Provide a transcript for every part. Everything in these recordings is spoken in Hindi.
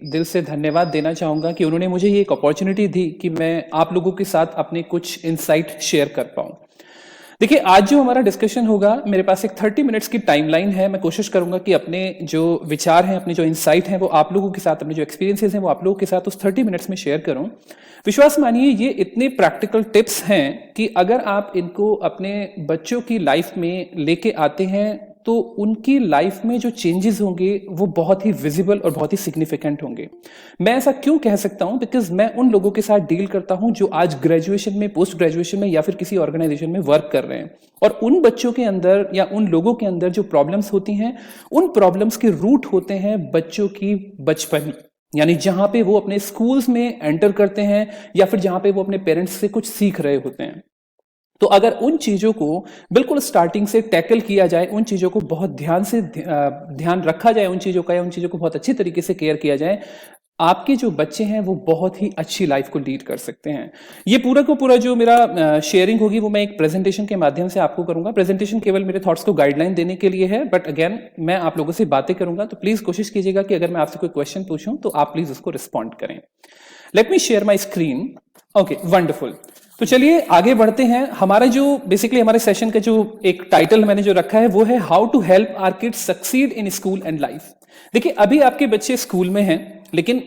दिल से धन्यवाद देना चाहूँगा कि उन्होंने मुझे ये एक अपॉर्चुनिटी दी कि मैं आप लोगों के साथ अपने कुछ इनसाइट शेयर कर पाऊँ। देखिए, आज जो हमारा डिस्कशन होगा, मेरे पास एक 30 मिनट्स की टाइमलाइन है। मैं कोशिश करूंगा कि अपने जो विचार हैं, अपने जो इनसाइट हैं, वो आप लोगों के साथ, अपने जो एक्सपीरियंसेस हैं, वो आप लोगों के साथ उस 30 मिनट्स में शेयर करूं। विश्वास मानिए, ये इतने प्रैक्टिकल टिप्स हैं कि अगर आप इनको अपने बच्चों की लाइफ में लेके आते हैं तो उनकी लाइफ में जो चेंजेस होंगे वो बहुत ही विजिबल और बहुत ही सिग्निफिकेंट होंगे। मैं ऐसा क्यों कह सकता हूं? बिकॉज मैं उन लोगों के साथ डील करता हूं जो आज ग्रेजुएशन में, पोस्ट ग्रेजुएशन में या फिर किसी ऑर्गेनाइजेशन में वर्क कर रहे हैं, और उन बच्चों के अंदर या उन लोगों के अंदर जो प्रॉब्लम्स होती हैं, उन प्रॉब्लम्स के रूट होते हैं बच्चों की बचपन, यानी जहां पे वो अपने स्कूल्स में एंटर करते हैं या फिर जहां पे वो अपने पेरेंट्स से कुछ सीख रहे होते हैं। तो अगर उन चीजों को बिल्कुल स्टार्टिंग से टैकल किया जाए, उन चीजों को बहुत ध्यान रखा जाए, उन चीजों का, या उन चीजों को बहुत अच्छी तरीके से केयर किया जाए, आपके जो बच्चे हैं वो बहुत ही अच्छी लाइफ को लीड कर सकते हैं। ये पूरा को पूरा जो मेरा शेयरिंग होगी वो मैं एक प्रेजेंटेशन के माध्यम से आपको करूंगा। प्रेजेंटेशन केवल मेरे थॉट्स को गाइडलाइन देने के लिए है, बट अगेन मैं आप लोगों से बातें करूंगा, तो प्लीज कोशिश कीजिएगा कि अगर मैं आपसे कोई क्वेश्चन पूछूं तो आप प्लीज उसको रिस्पॉन्ड करें। Let me share my screen. Okay, wonderful. तो चलिए आगे बढ़ते हैं। हमारा जो बेसिकली हमारे सेशन का जो एक टाइटल मैंने जो रखा है वो है how to help our kids succeed in school and life. देखिए, अभी आपके बच्चे स्कूल में हैं, लेकिन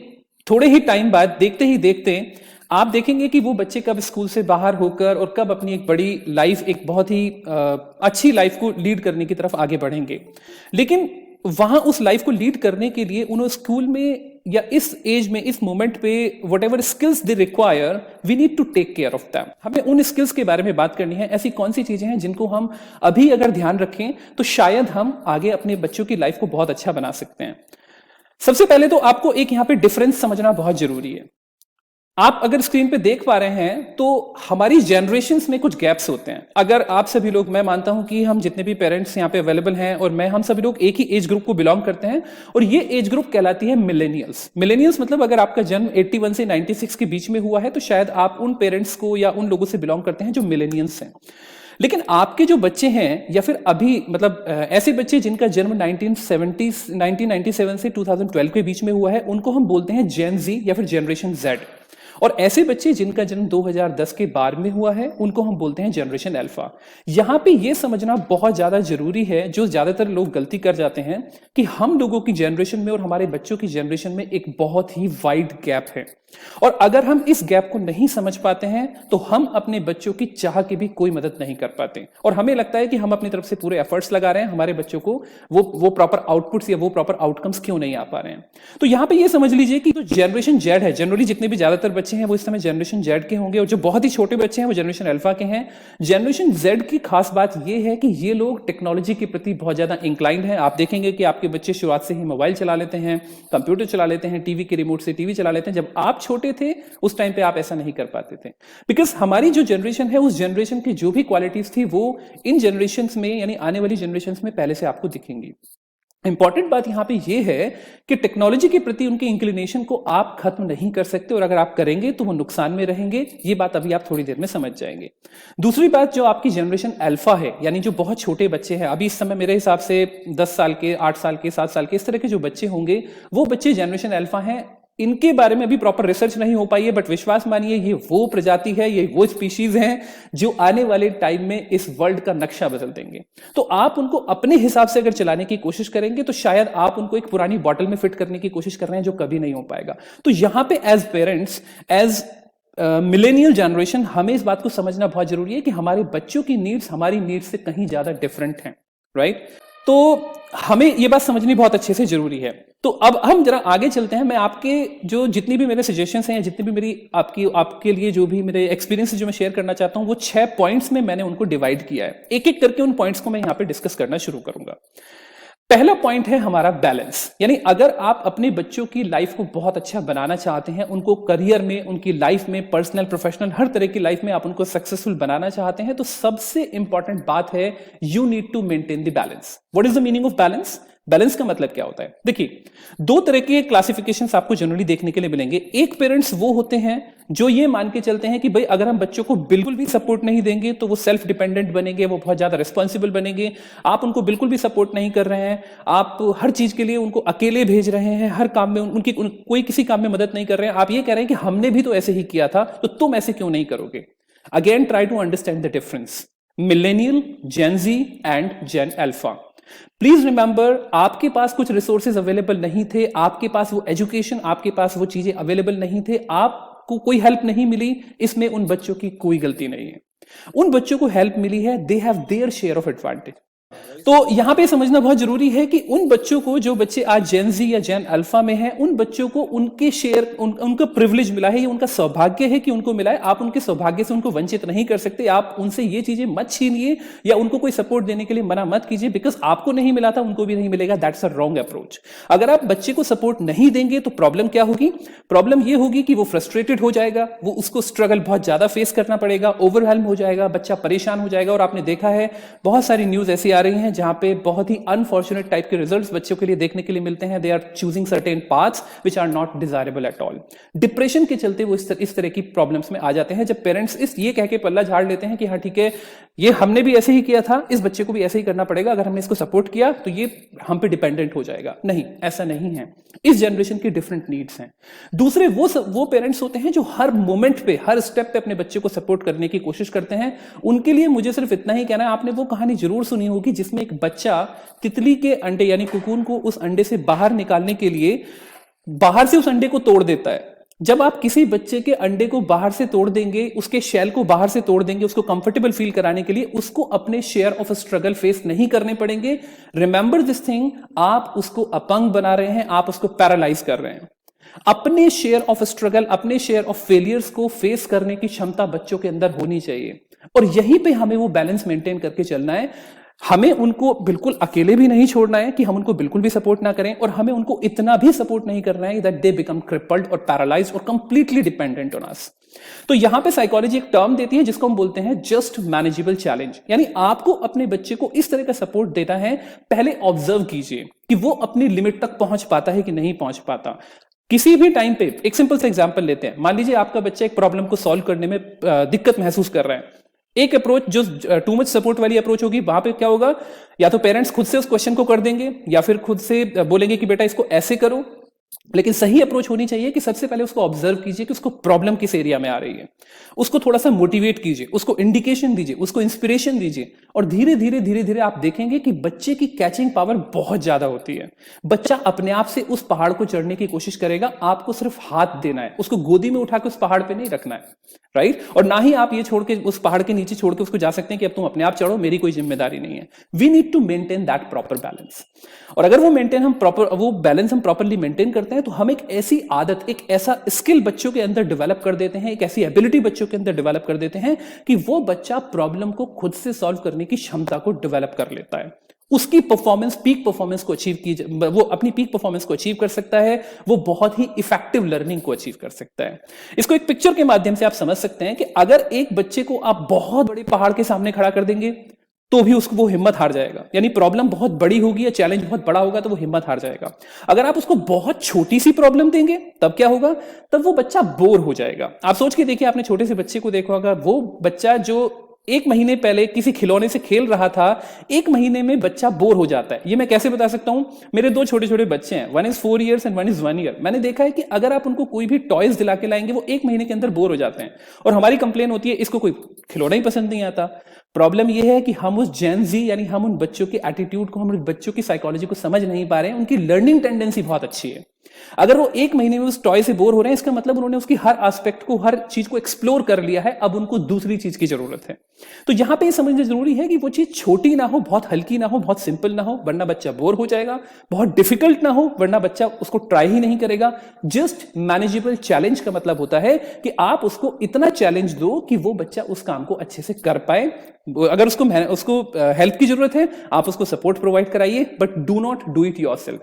थोड़े ही टाइम बाद, देखते ही देखते, आप देखेंगे कि वो बच्चे कब स्कूल से बाहर होकर और कब अपनी एक बड़ी लाइफ, एक बहुत ही अच्छी लाइफ को लीड करने की तरफ आगे बढ़ेंगे। लेकिन वहां उस लाइफ को लीड करने के लिए उन्हें स्कूल में या इस एज में, इस मोमेंट पे, whatever skills they require, we need to take care of them. हमें उन स्किल्स के बारे में बात करनी है। ऐसी कौन सी चीजें हैं जिनको हम अभी अगर ध्यान रखें तो शायद हम आगे अपने बच्चों की लाइफ को बहुत अच्छा बना सकते हैं। सबसे पहले तो आपको एक यहां पे डिफरेंस समझना बहुत जरूरी है। आप अगर स्क्रीन पे देख पा रहे हैं तो हमारी जनरेशन्स में कुछ गैप्स होते हैं। अगर आप सभी लोग, मैं मानता हूं कि हम जितने भी पेरेंट्स यहाँ पे अवेलेबल हैं और मैं, हम सभी लोग एक ही एज ग्रुप को बिलोंग करते हैं, और ये एज ग्रुप कहलाती है मिलेनियल्स। मिलेनियल्स मतलब अगर आपका जन्म 81 से 96 के बीच में हुआ है तो शायद आप उन पेरेंट्स को या उन लोगों से बिलोंग करते हैं जो मिलेनियल्स हैं। लेकिन आपके जो बच्चे हैं या फिर अभी मतलब ऐसे बच्चे जिनका जन्म 1997 से 2012 के बीच में हुआ है, उनको हम बोलते हैं जेन जी या फिर जनरेशन जेड। और ऐसे बच्चे जिनका जन्म 2010 के बाद में हुआ है, उनको हम बोलते हैं जनरेशन अल्फा। यहां पे ये समझना बहुत ज्यादा जरूरी है, जो ज्यादातर लोग गलती कर जाते हैं, कि हम लोगों की जनरेशन में और हमारे बच्चों की जनरेशन में एक बहुत ही वाइड गैप है। और अगर हम इस गैप को नहीं समझ पाते हैं तो हम अपने बच्चों की चाह की भी कोई मदद नहीं कर पाते, और हमें लगता है कि हम अपनी तरफ से पूरे एफर्ट्स लगा रहे हैं, हमारे बच्चों को वो प्रॉपर आउटपुट्स या वो प्रॉपर आउटकम्स क्यों नहीं आ पा रहे हैं। तो यहां पे ये समझ लीजिए कि जो जनरेशन जेड है, जनरली जितने भी ज्यादातर बच्चे हैं वो इस समय जनरेशन जेड के होंगे, और जो बहुत ही छोटे बच्चे हैं वो जनरेशन अल्फा के हैं। जनरेशन जेड की खास बात ये है कि ये लोग टेक्नोलॉजी के प्रति बहुत ज्यादा इंक्लाइंड है। आप देखेंगे कि आपके बच्चे शुरुआत से ही मोबाइल चला लेते हैं, कंप्यूटर चला लेते हैं, टीवी के रिमोट से टीवी चला लेते हैं। जब आप छोटे थे उस टाइम पे आप ऐसा नहीं कर पाते थे, बिकॉज हमारी जो जनरेशन है, उस जनरेशन की जो भी क्वालिटीज थी वो इन जनरेशन्स में, यानी आने वाली जनरेशन्स में पहले से आपको दिखेंगी। इंपॉर्टेंट बात यहां पे ये है कि टेक्नोलॉजी के प्रति उनके इंक्लिनेशन को आप खत्म नहीं कर सकते, और अगर आप करेंगे तो वो नुकसान में रहेंगे। ये बात अभी आप थोड़ी देर में समझ जाएंगे। दूसरी बात, जो आपकी जनरेशन अल्फा है, यानी जो बहुत छोटे बच्चे हैं, अभी इस समय मेरे हिसाब से 10 साल के, 8 साल के, 7 साल के, इस तरह के जो बच्चे होंगे, वो बच्चे जनरेशन अल्फा हैं। इनके बारे में अभी प्रॉपर रिसर्च नहीं हो पाई है, बट विश्वास मानिए ये वो प्रजाति है, ये वो स्पीशीज हैं जो आने वाले टाइम में इस वर्ल्ड का नक्शा बदल देंगे। तो आप उनको अपने हिसाब से अगर चलाने की कोशिश करेंगे तो शायद आप उनको एक पुरानी बॉटल में फिट करने की कोशिश कर रहे हैं, जो कभी नहीं हो पाएगा। तो यहां पे as parents, as millennial generation, हमें इस बात को समझना बहुत जरूरी है कि हमारे बच्चों की नीड्स हमारी नीड्स से कहीं ज्यादा डिफरेंट हैं, राइट? तो हमें ये बात समझनी बहुत अच्छे से जरूरी है। तो अब हम जरा आगे चलते हैं। मैं आपके जो जितनी भी मेरे सजेशंस हैं, या जितनी भी मेरी आपके लिए जो भी मेरे एक्सपीरियंस जो मैं शेयर करना चाहता हूं, वो 6 पॉइंट्स में मैंने उनको डिवाइड किया है। एक एक करके उन पॉइंट्स को मैं यहां पे डिस्कस करना शुरू करूंगा। पहला पॉइंट है हमारा बैलेंस, यानी अगर आप अपने बच्चों की लाइफ को बहुत अच्छा बनाना चाहते हैं, उनको करियर में, उनकी लाइफ में, पर्सनल, प्रोफेशनल, हर तरह की लाइफ में आप उनको सक्सेसफुल बनाना चाहते हैं, तो सबसे इंपॉर्टेंट बात है you need to maintain the balance. What is the meaning of balance? Balance का मतलब क्या होता है? देखिए, दो तरह के क्लासिफिकेशंस आपको जनरली देखने के लिए मिलेंगे। एक पेरेंट्स वो होते हैं जो ये मान के चलते हैं कि भाई अगर हम बच्चों को बिल्कुल भी सपोर्ट नहीं देंगे तो वो सेल्फ डिपेंडेंट बनेंगे, वो बहुत ज्यादा रिस्पॉन्सिबल बनेंगे। आप उनको बिल्कुल भी सपोर्ट नहीं कर रहे हैं, आप हर चीज के लिए उनको अकेले भेज रहे हैं, हर काम में कोई किसी काम में मदद नहीं कर रहे हैं। आप ये कह रहे हैं कि हमने भी तो ऐसे ही किया था, तो तुम ऐसे क्यों नहीं करोगे? Again try to understand the difference millennial, Gen Z and Gen Alpha. Please remember, आपके पास कुछ रिसोर्सेज अवेलेबल नहीं थे, आपके पास वो एजुकेशन, आपके पास वो चीजें अवेलेबल नहीं थे, आपको कोई हेल्प नहीं मिली, इसमें उन बच्चों की कोई गलती नहीं है। उन बच्चों को हेल्प मिली है, they have their share of advantage. तो यहां पे समझना बहुत जरूरी है कि उन बच्चों को, जो बच्चे आज जेन जी या जेन अल्फा में हैं, उन बच्चों को उनके शेयर, उनका प्रिविलेज मिला है, ये उनका सौभाग्य है कि उनको मिला है। आप उनके सौभाग्य से उनको वंचित नहीं कर सकते। आप उनसे ये चीजें मत छीनिए या उनको कोई सपोर्ट देने के लिए मना मत कीजिए, बिकॉज आपको नहीं मिला था, उनको भी नहीं मिलेगा। That's a wrong approach. अगर आप बच्चे को सपोर्ट नहीं देंगे तो प्रॉब्लम क्या होगी? प्रॉब्लम ये होगी कि वो फ्रस्ट्रेटेड हो जाएगा, वो उसको स्ट्रगल बहुत ज्यादा फेस करना पड़ेगा, ओवरवेल्म हो जाएगा, बच्चा परेशान हो जाएगा। और आपने देखा है बहुत सारी न्यूज ऐसी आ रही हैं जहां पे बहुत ही अनफॉर्चुनेट टाइप के रिजल्ट्स बच्चों के लिए देखने के लिए मिलते हैं। They are choosing certain paths which are not desirable at all. Depression के चलते वो इस तरह की प्रॉब्लम्स में आ जाते हैं, जब पेरेंट्स ये कह के पल्ला झाड़ लेते हैं कि हाँ ठीक है, ये हमने भी ऐसे ही किया था, इस बच्चे को भी ऐसे ही करना पड़ेगा, अगर हमने इसको सपोर्ट किया तो ये हम पे डिपेंडेंट हो जाएगा। नहीं, ऐसा नहीं है। इस जनरेशन की डिफरेंट नीड्स हैं। दूसरे वो पेरेंट्स होते हैं जो हर मोमेंट पे, हर स्टेप पे अपने बच्चे को सपोर्ट करने की कोशिश करते हैं। उनके लिए मुझे सिर्फ इतना ही कहना है, आपने वो कहानी जरूर सुनी होगी जिसमें एक बच्चा तितली के अंडे यानी कुकून को उस अंडे से बाहर निकालने के लिए बाहर से उस अंडे को तोड़ देता है। जब आप किसी बच्चे के अंडे को बाहर से तोड़ देंगे, उसके शेल को बाहर से तोड़ देंगे, उसको कंफर्टेबल फील कराने के लिए, उसको अपने शेयर ऑफ स्ट्रगल फेस नहीं करने पड़ेंगे। रिमेंबर दिस थिंग, आप उसको अपंग बना रहे हैं, आप उसको पैरालाइज कर रहे हैं। अपने शेयर ऑफ स्ट्रगल, अपने शेयर ऑफ फेलियर्स को फेस करने की क्षमता बच्चों के अंदर होनी चाहिए, और यहीं पे हमें वो बैलेंस मेंटेन करके चलना है। हमें उनको बिल्कुल अकेले भी नहीं छोड़ना है कि हम उनको बिल्कुल भी सपोर्ट ना करें, और हमें उनको इतना भी सपोर्ट नहीं करना है दैट दे बिकम क्रिपल्ड और पैरालाइज्ड और कंप्लीटली डिपेंडेंट ऑन अस। तो यहां पे साइकोलॉजी एक टर्म देती है जिसको हम बोलते हैं जस्ट मैनेजेबल चैलेंज। यानी आपको अपने बच्चे को इस तरह का सपोर्ट देना है, पहले ऑब्जर्व कीजिए कि वो अपनी लिमिट तक पहुंच पाता है कि नहीं पहुंच पाता। किसी भी टाइम पे एक सिंपल सा एग्जांपल लेते हैं। मान लीजिए आपका बच्चा एक प्रॉब्लम को सॉल्व करने में दिक्कत महसूस कर रहा है। एक अप्रोच जो टू मच सपोर्ट वाली अप्रोच होगी, वहां पे क्या होगा, या तो पेरेंट्स खुद से उस क्वेश्चन को कर देंगे या फिर खुद से बोलेंगे कि बेटा इसको ऐसे करो। लेकिन सही अप्रोच होनी चाहिए कि सबसे पहले उसको ऑब्जर्व कीजिए कि उसको प्रॉब्लम किस एरिया में आ रही है, उसको थोड़ा सा मोटिवेट कीजिए, उसको इंडिकेशन दीजिए, उसको इंस्पिरेशन दीजिए, और धीरे धीरे आप देखेंगे कि बच्चे की कैचिंग पावर बहुत ज्यादा होती है। बच्चा अपने आप से उस पहाड़ को चढ़ने की कोशिश करेगा, आपको सिर्फ हाथ देना है, उसको गोदी में उठा के उस पहाड़ पे नहीं रखना है, राइट? और ना ही आप ये छोड़ के उस पहाड़ के नीचे छोड़ के उसको जा सकते हैं कि अब तुम अपने आप चढ़ो, मेरी कोई जिम्मेदारी नहीं है। We need to maintain that proper balance. और अगर वो बैलेंस हम प्रॉपरली मेंटेन करते हैं तो हम एक ऐसी आदत, एक ऐसा स्किल बच्चों के अंदर डेवलप कर देते हैं, एक ऐसी एबिलिटी बच्चों के अंदर डेवलप कर देते हैं कि वो बच्चा प्रॉब्लम को खुद से सॉल्व करने की क्षमता को डेवलप कर लेता है। उसकी परफॉर्मेंस, पीक परफॉर्मेंस को वो अपनी पीक परफॉर्मेंस को अचीव कर सकता है, वो बहुत ही इफेक्टिव लर्निंग को अचीव कर सकता है। इसको एक पिक्चर के माध्यम से आप समझ सकते हैं कि अगर एक बच्चे को आप बहुत बड़े पहाड़ के सामने खड़ा कर देंगे तो भी उसको वो हिम्मत हार जाएगा। यानी प्रॉब्लम बहुत बड़ी होगी या चैलेंज बहुत बड़ा होगा तो वो हिम्मत हार जाएगा। अगर आप उसको बहुत छोटी सी प्रॉब्लम देंगे तब क्या होगा, तब वो बच्चा बोर हो जाएगा। आप सोच के देखिए, आपने छोटे से बच्चे को देखा होगा, वो बच्चा जो 1 महीने पहले किसी खिलौने से खेल रहा था, 1 महीने में बच्चा बोर हो जाता है। ये मैं कैसे बता सकता हूं? मेरे 2 छोटे छोटे बच्चे हैं, 1 is 4 years and 1 is 1 year। मैंने देखा है कि अगर आप उनको कोई भी टॉयज दिला के लाएंगे, वो 1 महीने के अंदर बोर हो जाते हैं। और हमारी कंप्लेन होती है इसको कोई खिलौना ही पसंद नहीं आता। प्रॉब्लम यह है कि हम उस जेन जी, यानी हम उन बच्चों के एटीट्यूड को, हम उन बच्चों की साइकोलॉजी को समझ नहीं पा रहे हैं। उनकी लर्निंग टेंडेंसी बहुत अच्छी है। अगर वो 1 महीने में उस टॉय से बोर हो रहे हैं, इसका मतलब उन्होंने उसकी हर एस्पेक्ट को, हर चीज को एक्सप्लोर कर लिया है। अब उनको दूसरी चीज की जरूरत है। तो यहां पे समझना जरूरी है कि वो चीज छोटी ना हो, बहुत हल्की ना हो, बहुत सिंपल ना हो, वरना बच्चा बोर हो जाएगा। बहुत डिफिकल्ट ना हो, वरना बच्चा उसको ट्राई ही नहीं करेगा। जस्ट मैनेजेबल चैलेंज का मतलब होता है कि आप उसको इतना चैलेंज दो कि वो बच्चा उस काम को अच्छे से कर पाए। अगर उसको हेल्प की जरूरत है, आप उसको सपोर्ट प्रोवाइड कराइए, but do not do it yourself.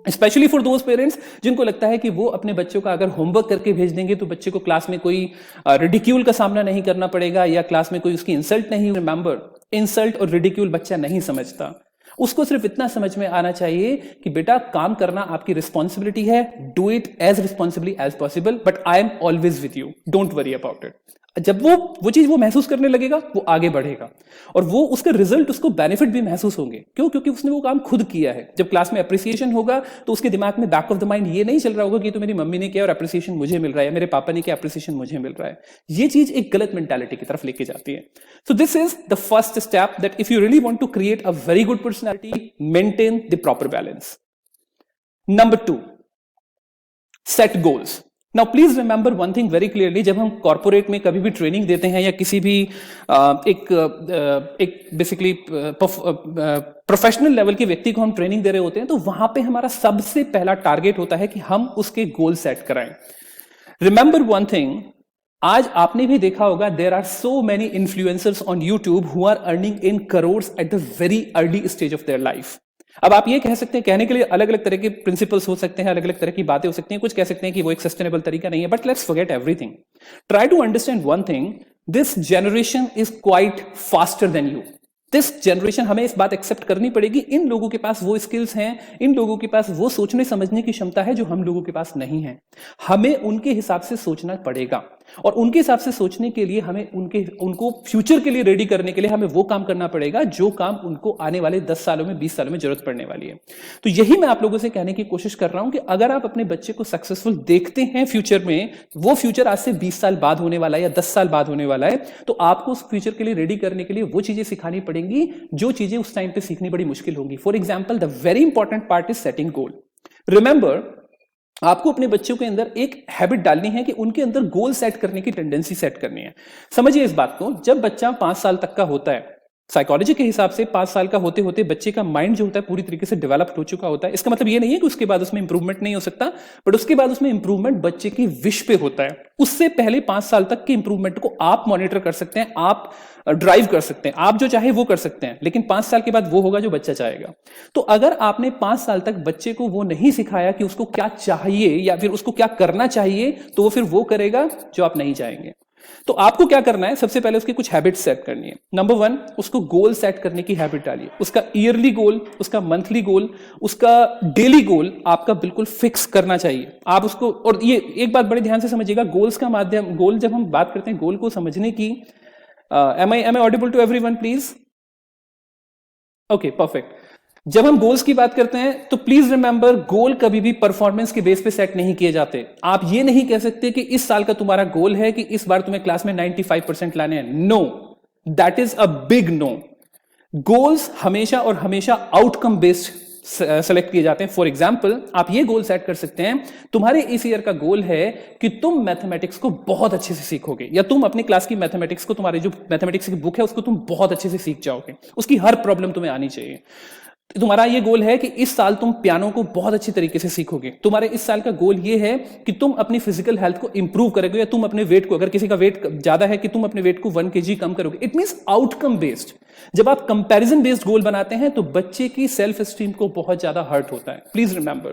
Specially for those parents जिनको लगता है कि वो अपने बच्चों का अगर होमवर्क करके भेज देंगे तो बच्चे को क्लास में कोई रिडिक्यूल का सामना नहीं करना पड़ेगा, या क्लास में कोई उसकी इंसल्ट नहीं। रिमेंबर, इंसल्ट और रिडिक्यूल बच्चा नहीं समझता। उसको सिर्फ इतना समझ में आना चाहिए कि बेटा काम करना आपकी रिस्पॉन्सिबिलिटी है, do it as responsibly as possible, but I am always with you, don't worry about it. जब वो चीज वो महसूस करने लगेगा, वो आगे बढ़ेगा और वो उसका रिजल्ट, उसको बेनिफिट भी महसूस होंगे। क्यों? क्योंकि उसने वो काम खुद किया है। जब क्लास में अप्रिसिएशन होगा तो उसके दिमाग में बैक ऑफ द माइंड ये नहीं चल रहा होगा कि तो मेरी मम्मी ने किया और अप्रिसिएशन मुझे मिल रहा है, मेरे पापा ने किया अप्रिसिएशन मुझे मिल रहा है। ये चीज एक गलत मेंटालिटी की तरफ लेके जाती है। So this is the first step that if you really want to create a very good personality, maintain the proper balance. Number 2, set goals. Now please remember one thing very clearly, जब हम कॉर्पोरेट में कभी भी ट्रेनिंग देते हैं या किसी भी एक बेसिकली प्रोफेशनल लेवल के व्यक्ति को हम ट्रेनिंग दे रहे होते हैं, तो वहां पे हमारा सबसे पहला टारगेट होता है कि हम उसके गोल सेट कराएं। रिमेंबर वन थिंग, आज आपने भी देखा होगा, there are so many influencers on YouTube who are earning in crores at the very early stage of their life. अब आप ये कह सकते हैं, कहने के लिए अलग अलग तरह के प्रिंसिपल्स हो सकते हैं, अलग अलग तरह की बातें हो सकती हैं, कुछ कह सकते हैं कि वो एक सस्टेनेबल तरीका नहीं है, but let's forget everything. Try to understand one thing, this generation is quite faster than you. This generation, हमें इस बात एक्सेप्ट करनी पड़ेगी, इन लोगों के पास वो स्किल्स हैं, इन लोगों के पास वो सोचने समझने की क्षमता है जो हम लोगों के पास नहीं है। हमें उनके हिसाब से सोचना पड़ेगा और उनके हिसाब से सोचने के लिए हमें उनको फ्यूचर के लिए रेडी करने के लिए हमें वो काम करना पड़ेगा जो काम उनको आने वाले 10 सालों में, 20 सालों में जरूरत पड़ने वाली है। तो यही मैं आप लोगों से कहने की कोशिश कर रहा हूं कि अगर आप अपने बच्चे को सक्सेसफुल देखते हैं फ्यूचर में, वो फ्यूचर आज से 20 साल बाद होने वाला है या 10 साल बाद होने वाला है, तो आपको उस फ्यूचर के लिए रेडी करने के लिए वो चीजें सिखानी पड़ेंगी जो चीजें उस टाइम पे सीखनी बड़ी मुश्किल होंगी। For example, the very important part is setting goal. Remember, आपको अपने बच्चों के अंदर एक हैबिट डालनी है कि उनके अंदर गोल सेट करने की टेंडेंसी सेट करनी है। समझिए इस बात को, जब बच्चा 5 साल तक का होता है, साइकोलॉजी के हिसाब से 5 साल का होते होते बच्चे का माइंड जो होता है पूरी तरीके से डेवलप्ड हो चुका होता है। इसका मतलब ये नहीं है कि उसके बाद उसमें इंप्रूवमेंट नहीं हो सकता, बट उसके बाद उसमें इंप्रूवमेंट बच्चे की विश पे होता है। उससे पहले 5 साल तक के इंप्रूवमेंट को आप मॉनिटर कर सकते हैं, आप ड्राइव कर सकते हैं, आप जो चाहे वो कर सकते हैं, लेकिन 5 साल के बाद वो होगा जो बच्चा चाहेगा। तो अगर आपने 5 साल तक बच्चे को वो नहीं सिखाया कि उसको क्या चाहिए या फिर उसको क्या करना चाहिए, तो वो फिर वो करेगा जो आप नहीं चाहेंगे। तो आपको क्या करना है, सबसे पहले उसकी कुछ हैबिट सेट करनी है। नंबर 1, उसको गोल सेट करने की हैबिट डालिए। उसका ईयरली गोल, उसका मंथली गोल, उसका डेली गोल आपका बिल्कुल फिक्स करना चाहिए। आप उसको, और ये एक बात बड़े ध्यान से समझिएगा, गोल्स का माध्यम, गोल जब हम बात करते हैं गोल को समझने की, am I audible to everyone please? Okay, perfect. जब हम गोल्स की बात करते हैं तो प्लीज रिमेंबर, गोल कभी भी परफॉर्मेंस के बेस पे सेट नहीं किए जाते। आप ये नहीं कह सकते कि इस साल का तुम्हारा गोल है कि इस बार तुम्हें क्लास में 95% लाने हैं। No, that is a big no. Goals हमेशा और हमेशा आउटकम बेस्ड सेलेक्ट किए जाते हैं। फॉर एग्जाम्पल, आप ये गोल सेट कर सकते हैं, तुम्हारे इस ईयर का गोल है कि तुम मैथमेटिक्स को बहुत अच्छे से सीखोगे, या तुम अपनी क्लास की मैथमेटिक्स को, तुम्हारी जो मैथमेटिक्स की बुक है उसको तुम बहुत अच्छे से सीख जाओगे, उसकी हर प्रॉब्लम तुम्हें आनी चाहिए। तुम्हारा ये गोल है कि इस साल तुम पियानो को बहुत अच्छी तरीके से सीखोगे। तुम्हारे इस साल का गोल ये है कि तुम अपनी फिजिकल हेल्थ को इंप्रूव करोगे, या तुम अपने वेट को, अगर किसी का वेट ज्यादा है, कि तुम अपने वेट को 1 kg कम करोगे। It means outcome based. जब आप कंपैरिजन बेस्ड गोल बनाते हैं तो बच्चे की सेल्फ एस्टीम को बहुत ज्यादा हर्ट होता है। प्लीज रिमेंबर,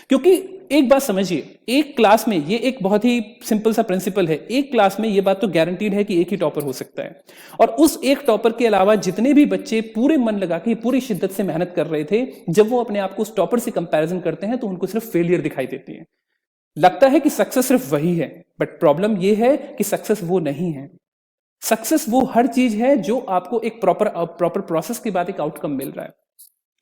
क्योंकि एक बात समझिए, एक क्लास में, ये एक बहुत ही सिंपल सा प्रिंसिपल है, एक क्लास में ये बात तो गारंटीड है कि एक ही टॉपर हो सकता है, और उस एक टॉपर के अलावा जितने भी बच्चे पूरे मन लगा के, पूरी शिद्दत से मेहनत कर रहे थे, जब वो अपने आप को उस टॉपर से कंपैरिजन करते हैं तो उनको सिर्फ फेलियर दिखाई देती है। लगता है कि सक्सेस सिर्फ वही है, बट प्रॉब्लम ये है कि सक्सेस वो नहीं है। सक्सेस वो हर चीज है जो आपको एक प्रॉपर प्रोसेस के बाद एक आउटकम मिल रहा है।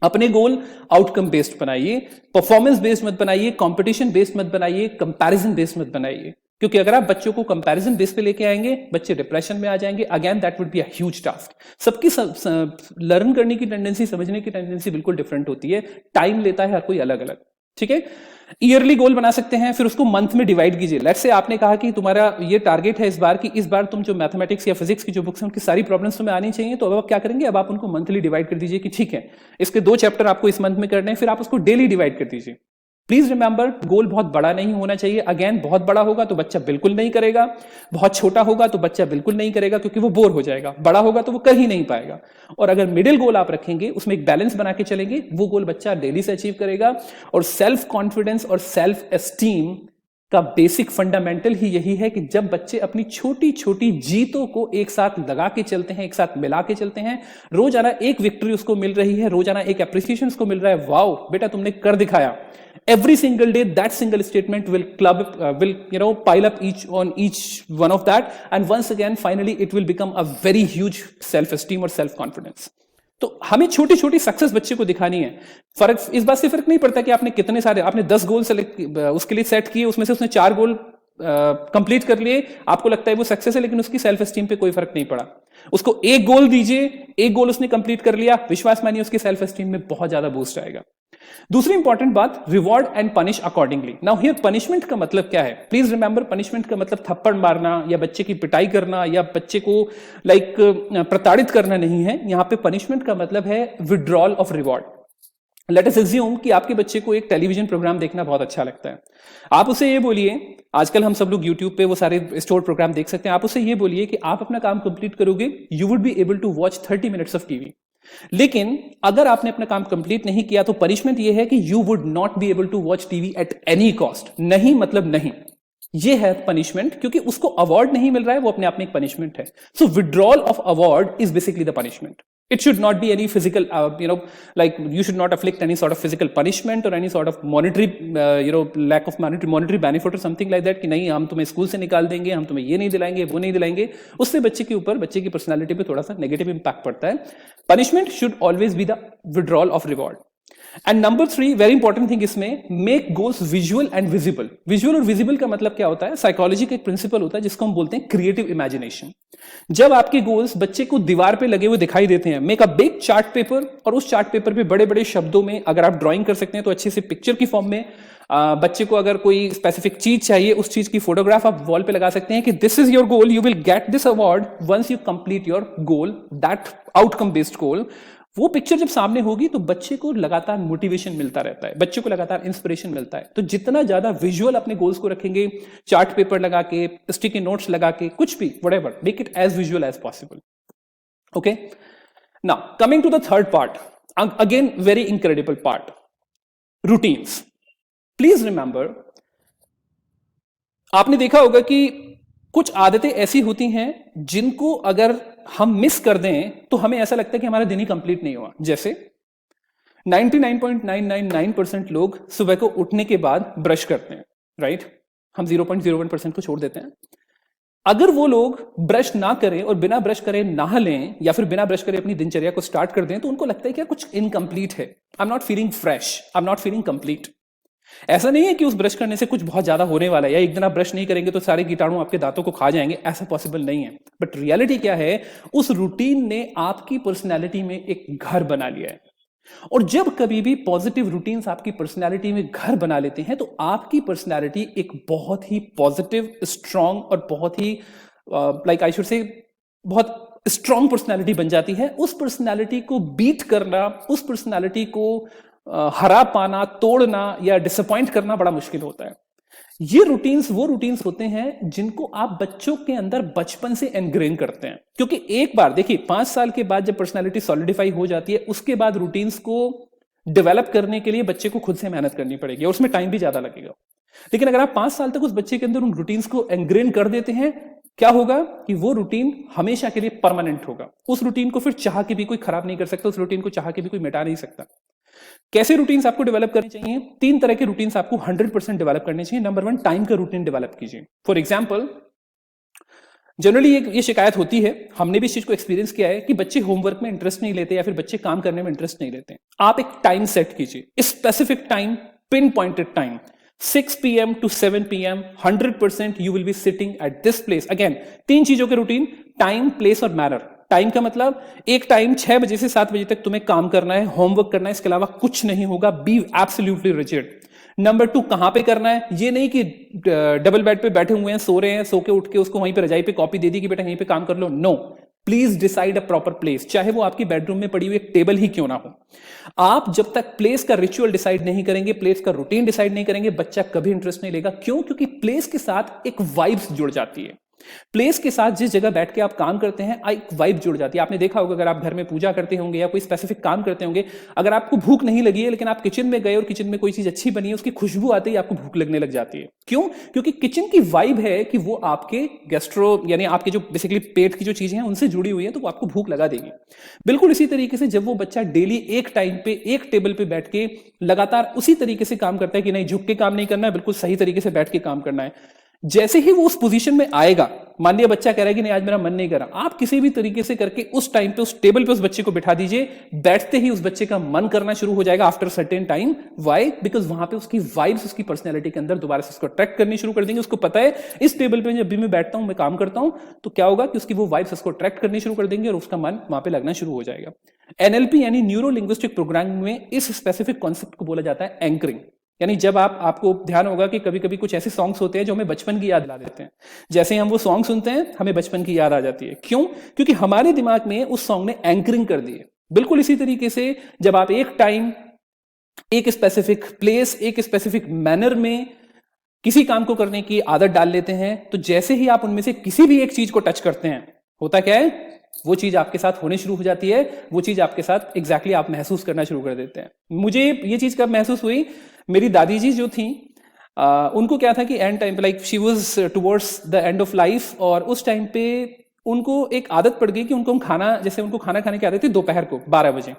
अपने गोल आउटकम बेस्ड बनाइए, परफॉर्मेंस बेस्ड मत बनाइए, कंपटीशन बेस्ड मत बनाइए, कंपैरिजन बेस्ड मत बनाइए। क्योंकि अगर आप बच्चों को कंपैरिजन बेस पे लेके आएंगे, बच्चे डिप्रेशन में आ जाएंगे। Again that would be a huge task. सबकी लर्न करने की टेंडेंसी, समझने की टेंडेंसी बिल्कुल डिफरेंट होती है, टाइम लेता है हर कोई अलग अलग। ठीक है, ईयरली गोल बना सकते हैं, फिर उसको मंथ में डिवाइड कीजिए। लेट्स से आपने कहा कि तुम्हारा ये टारगेट है इस बार कि इस बार तुम जो मैथमेटिक्स या फिजिक्स की जो बुक्स हैं उनकी सारी प्रॉब्लम्स तुम्हें आनी चाहिए, तो अब आप क्या करेंगे, अब आप उनको मंथली डिवाइड कर दीजिए कि ठीक है, इसके 2 चैप्टर आपको इस मंथ में करने हैं, फिर आप उसको डेली डिवाइड कर दीजिए। प्लीज रिमेंबर, गोल बहुत बड़ा नहीं होना चाहिए। अगेन, बहुत बड़ा होगा तो बच्चा बिल्कुल नहीं करेगा, बहुत छोटा होगा तो बच्चा बिल्कुल नहीं करेगा, क्योंकि वो बोर हो जाएगा। बड़ा होगा तो वो कर ही नहीं पाएगा। और अगर मिडिल गोल आप रखेंगे, उसमें एक बैलेंस बना के चलेंगे, वो गोल बच्चा डेली से अचीव करेगा। और सेल्फ कॉन्फिडेंस और सेल्फ एस्टीम का बेसिक फंडामेंटल ही यही है कि जब बच्चे अपनी छोटी छोटी जीतों को एक साथ लगा के चलते हैं, एक साथ मिला के चलते हैं, रोजाना एक विक्ट्री उसको मिल रही है, रोजाना एक एप्रिसिएशन उसको मिल रहा है, वाओ बेटा तुमने कर दिखाया, every single day that single statement will pile up each one of that, and once again finally it will become a very huge self esteem or self confidence. तो हमें छोटी छोटी सक्सेस बच्चे को दिखानी है। फर्क इस बात से फर्क नहीं पड़ता कि आपने कितने सारे, आपने 10 गोल उसके लिए सेट किए, उसमें से उसने 4 गोल कंप्लीट कर लिए, आपको लगता है वो सक्सेस है, लेकिन उसकी सेल्फ एस्टीम पे कोई फर्क नहीं पड़ा। उसको एक गोल दीजिए, एक गोल उसने कंप्लीट कर लिया, विश्वास मानिए उसकी सेल्फ एस्टीम में बहुत ज्यादा बूस्ट आएगा। दूसरी इंपॉर्टेंट बात, reward and punish accordingly. Now here punishment का मतलब क्या है? प्लीज रिमेंबर, पनिशमेंट का मतलब थप्पड़ मारना या बच्चे की पिटाई करना या बच्चे को प्रताड़ित करना नहीं है। यहां पे पनिशमेंट का मतलब है withdrawal of reward. Let us assume कि आपके बच्चे को एक टेलीविजन प्रोग्राम देखना बहुत अच्छा लगता है। आप उसे ये बोलिए, आजकल हम सब लोग यूट्यूब पे वो सारे स्टोर प्रोग्राम देख सकते हैं, आप उसे ये बोलिए कि आप अपना काम कंप्लीट करोगे, you would be able to watch 30 minutes of TV. लेकिन अगर आपने अपना काम कंप्लीट नहीं किया तो पनिशमेंट ये है कि you would not be able to watch TV at any cost. नहीं मतलब नहीं, ये है पनिशमेंट, क्योंकि उसको अवार्ड नहीं मिल रहा है, वो अपने आप में एक पनिशमेंट है। So withdrawal of award is basically the punishment. It should not be any physical, like you should not afflict any sort of physical punishment or any sort of monetary, lack of monetary benefit or something like that कि नहीं हम तुम्हें स्कूल से निकाल देंगे, हम तुम्हें ये नहीं दिलाएंगे, वो नहीं दिलाएंगे। उससे बच्चे के ऊपर, बच्चे की पर्सनालिटी पे थोड़ा सा नेगेटिव इंपैक्ट पड़ता है। Punishment should always be the withdrawal of reward. And number 3 very important thing इसमें, make goals visual and visible. Visual और विजिबल का मतलब क्या होता है? साइकोलॉजी का एक प्रिंसिपल होता है जिसको हम बोलते हैं क्रिएटिव इमेजिनेशन। जब आपके गोल्स बच्चे को दीवार पे लगे हुए दिखाई देते हैं, make a big chart paper, और उस चार्ट पेपर पे बड़े बड़े शब्दों में अगर आप ड्राइंग कर सकते हैं तो अच्छे से पिक्चर की फॉर्म में, बच्चे को अगर कोई स्पेसिफिक चीज चाहिए, उस चीज की फोटोग्राफ आप वॉल पे लगा सकते हैं कि this is your goal, you will get this award once you complete your goal, that outcome based goal. वो पिक्चर जब सामने होगी तो बच्चे को लगातार मोटिवेशन मिलता रहता है, बच्चे को लगातार इंस्पिरेशन मिलता है। तो जितना ज्यादा विजुअल अपने गोल्स को रखेंगे, चार्ट पेपर लगा के, स्टिकी नोट्स लगा के, कुछ भी, whatever, make it as visual as possible. Okay, now coming to the third part, again very incredible part, routines. Please remember, आपने देखा होगा कि कुछ आदतें ऐसी होती हैं जिनको अगर हम मिस कर दें तो हमें ऐसा लगता है कि हमारा दिन ही कंप्लीट नहीं हुआ। जैसे 99.999% लोग सुबह को उठने के बाद ब्रश करते हैं, राइट? हम 0.01% को छोड़ देते हैं। अगर वो लोग ब्रश ना करें और बिना ब्रश करे नहा लें या फिर बिना ब्रश करे अपनी दिनचर्या को स्टार्ट कर दें तो उनको लगता है कि कुछ इनकम्प्लीट है, आई am not feeling fresh, I am not feeling complete. ऐसा नहीं है कि उस ब्रश करने से कुछ बहुत ज्यादा होने वाला है, या एक दिन आप ब्रश नहीं करेंगे तो सारे कीटाणु आपके दांतों को खा जाएंगे, ऐसा पॉसिबल नहीं है। बट रियलिटी क्या है, उस रूटीन ने आपकी पर्सनैलिटी में एक घर बना लिया है। और जब कभी भी पॉजिटिव रूटीन्स आपकी पर्सनैलिटी में घर बना लेते हैं तो आपकी पर्सनैलिटी एक बहुत ही पॉजिटिव, स्ट्रांग और बहुत ही आई शुड से बहुत स्ट्रांग पर्सनैलिटी बन जाती है। उस पर्सनैलिटी को बीट करना, उस पर्सनैलिटी को हरा पाना, तोड़ना या डिसअपॉइंट करना बड़ा मुश्किल होता है। ये रूटीन्स वो रूटीन्स होते हैं जिनको आप बच्चों के अंदर बचपन से एनग्रेन करते हैं, क्योंकि एक बार देखिए 5 साल के बाद जब पर्सनालिटी सॉलिडिफाई हो जाती है, उसके बाद रूटीन्स को डेवलप करने के लिए बच्चे को खुद से मेहनत करनी पड़ेगी और उसमें टाइम भी ज्यादा लगेगा। लेकिन अगर आप 5 साल तक उस बच्चे के अंदर उन रूटीन्स को एनग्रेन कर देते हैं, क्या होगा कि वो रूटीन हमेशा के लिए परमानेंट होगा। उस रूटीन को फिर चाह के भी कोई खराब नहीं कर सकता, उस रूटीन को चाह के भी कोई मिटा नहीं सकता। कैसे रूटीन्स आपको डेवलप करनी चाहिए? 3 तरह के रूटीन्स आपको 100% डेवलप करने चाहिए। नंबर 1, टाइम का रूटीन डेवलप कीजिए। फॉर एग्जांपल, जनरली ये शिकायत होती है, हमने भी इस चीज को एक्सपीरियंस किया है कि बच्चे होमवर्क में इंटरेस्ट नहीं लेते या फिर बच्चे काम करने में इंटरेस्ट नहीं लेते। आप एक टाइम सेट कीजिए, specific time, pin pointed time, 6 PM to 7 PM, 100% you will be sitting at this place. Again, 3 चीजों के रूटीन, टाइम, प्लेस और मैनर। टाइम का मतलब एक टाइम 6 बजे से 7 बजे तक तुम्हें काम करना है, होमवर्क करना है, इसके अलावा कुछ नहीं होगा। Be absolutely rigid. नंबर 2, कहां पे करना है? ये नहीं कि डबल बेड पे बैठे हुए हैं, सो रहे हैं, सो के उठ के उसको वहीं पे रजाई पे कॉपी दे दी कि बेटा यहीं पे काम कर लो। No, please decide a proper place, चाहे वो आपकी बेडरूम में पड़ी हुई एक टेबल ही क्यों ना हो। आप जब तक प्लेस का रिचुअल डिसाइड नहीं करेंगे, प्लेस का रूटीन डिसाइड नहीं करेंगे, बच्चा कभी इंटरेस्ट नहीं लेगा। क्यों? क्योंकि प्लेस के साथ एक वाइब्स जुड़ जाती है। प्लेस के साथ जिस जगह बैठ के आप काम करते हैं एक वाइब जुड़ जाती है। आपने देखा होगा अगर आप घर में पूजा करते होंगे या कोई स्पेसिफिक काम करते होंगे, अगर आपको भूख नहीं लगी है लेकिन आप किचन में गए और किचन में कोई चीज अच्छी बनी है, उसकी खुशबू आते ही आपको भूख लगने लग जाती है। क्यों? क्योंकि किचन की वाइब है कि वो आपके गैस्ट्रो यानी आपके जो बेसिकली पेट की जो चीजें हैं उनसे जुड़ी हुई है, तो वो आपको भूख लगा देगी। बिल्कुल इसी तरीके से जब वो बच्चा डेली एक टाइम पे एक टेबल पे बैठ के लगातार उसी तरीके से काम करता है कि नहीं झुक के काम नहीं करना है, बिल्कुल सही तरीके से बैठ के काम करना है, जैसे ही वो उस पोजीशन में आएगा, मान लिया बच्चा कह रहा है कि नहीं आज मेरा मन नहीं कर रहा, आप किसी भी तरीके से करके उस टाइम पे उस टेबल पे उस बच्चे को बिठा दीजिए, बैठते ही उस बच्चे का मन करना शुरू हो जाएगा after certain time. Why? Because वहां पे उसकी वाइब्स उसकी पर्सनैलिटी के अंदर दोबारा से उसको अट्रैक्ट करनी शुरू कर देंगे। उसको पता है इस टेबल पे जब भी मैं बैठता हूं, मैं काम करता हूं, तो क्या होगा कि उसकी वो वाइब्स उसको अट्रैक्ट करनी शुरू कर देंगे और उसका मन वहां पे लगना शुरू हो जाएगा। एनएलपी यानी न्यूरो लिंग्विस्टिक प्रोग्रामिंग में इस स्पेसिफिक कॉन्सेप्ट को बोला जाता है एंकरिंग। यानी जब आपको ध्यान होगा कि कभी कभी कुछ ऐसे सॉन्ग्स होते हैं जो हमें बचपन की याद दिला देते हैं, जैसे हम वो सॉन्ग सुनते हैं हमें बचपन की याद आ जाती है। क्यों? क्योंकि हमारे दिमाग में उस सॉन्ग ने एंकरिंग कर दी है। बिल्कुल इसी तरीके से जब आप एक टाइम एक स्पेसिफिक प्लेस एक स्पेसिफिक मैनर में किसी काम को करने की आदत डाल लेते हैं, तो जैसे ही आप उनमें से किसी भी एक चीज को टच करते हैं, होता क्या है, वो चीज आपके साथ होने शुरू हो जाती है, वो चीज आपके साथ एग्जैक्टली आप महसूस करना शुरू कर देते हैं। मुझे ये चीज कब महसूस हुई, मेरी दादी जी जो थी उनको क्या था कि एंड टाइम पे like she was towards the end of life, और उस टाइम पे उनको एक आदत पड़ गई कि उनको खाना जैसे उनको खाना खाने की आदत थी दोपहर को 12 बजे।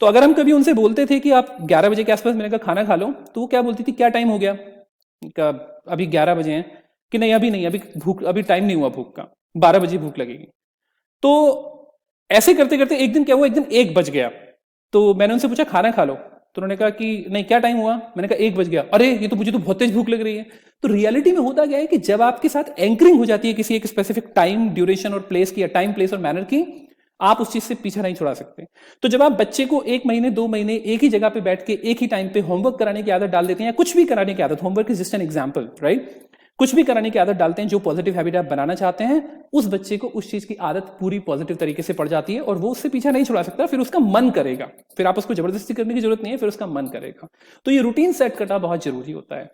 तो अगर हम कभी उनसे बोलते थे कि आप 11 बजे के आसपास मैंने कहा खाना खा लो, तो वो क्या बोलती थी, क्या टाइम हो गया, अभी 11 बजे हैं, कि नहीं अभी नहीं, अभी भूख, अभी टाइम नहीं हुआ भूख का, 12 बजे भूख लगेगी। तो ऐसे करते करते एक दिन क्या हुआ, एक दिन 1 बज गया। तो मैंने उनसे पूछा खाना खा लो, तो उन्होंने कहा कि नहीं क्या टाइम हुआ, मैंने कहा 1 बज गया, अरे ये तो मुझे तो बहुत तेज भूख लग रही है। तो रियलिटी में होता क्या है कि जब आपके साथ एंकरिंग हो जाती है किसी एक स्पेसिफिक टाइम ड्यूरेशन और प्लेस की, या टाइम प्लेस और मैनर की, आप उस चीज से पीछा नहीं छुड़ा सकते। तो जब आप बच्चे को 1 महीने 2 महीने एक ही जगह पे बैठ के एक ही टाइम पे होमवर्क कराने की आदत डाल देते हैं, या कुछ भी कराने की आदत, homework is just an example right, कुछ भी कराने की आदत डालते हैं जो पॉजिटिव हैबिट आप बनाना चाहते हैं, उस बच्चे को उस चीज की आदत पूरी पॉजिटिव तरीके से पड़ जाती है और वो उससे पीछा नहीं छुड़ा सकता, फिर उसका मन करेगा, फिर आप उसको जबरदस्ती करने की जरूरत नहीं है, फिर उसका मन करेगा। तो ये रूटीन सेट करना बहुत जरूरी होता है।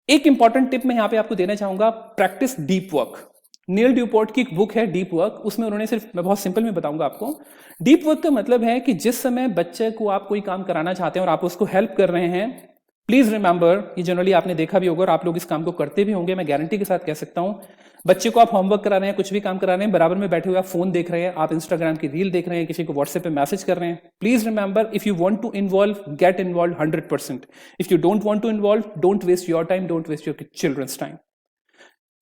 एक इंपॉर्टेंट टिप मैं यहां पे आपको देना चाहूंगा, प्रैक्टिस डीप वर्क। नील ड्यूपोर्ट की एक बुक है डीप वर्क, उसमें उन्होंने सिर्फ, मैं बहुत सिंपल में बताऊंगा आपको, डीप वर्क का मतलब है कि जिस समय बच्चे को आप कोई काम कराना चाहते हैं और आप उसको हेल्प कर रहे हैं, प्लीज रिमेंबर, ये जनरली आपने देखा भी होगा और आप लोग इस काम को करते भी होंगे, मैं गारंटी के साथ कह सकता हूं, बच्चे को आप होमवर्क करा रहे हैं, कुछ भी काम करा रहे हैं, बराबर में बैठे हुए आप फोन देख रहे हैं, आप इंस्टाग्राम की रील देख रहे हैं, किसी को व्हाट्सएप पे मैसेज कर रहे हैं, please remember, if you want to involve, get involve 100%। If you don't want to involve, don't waste your time, don't waste your children's time.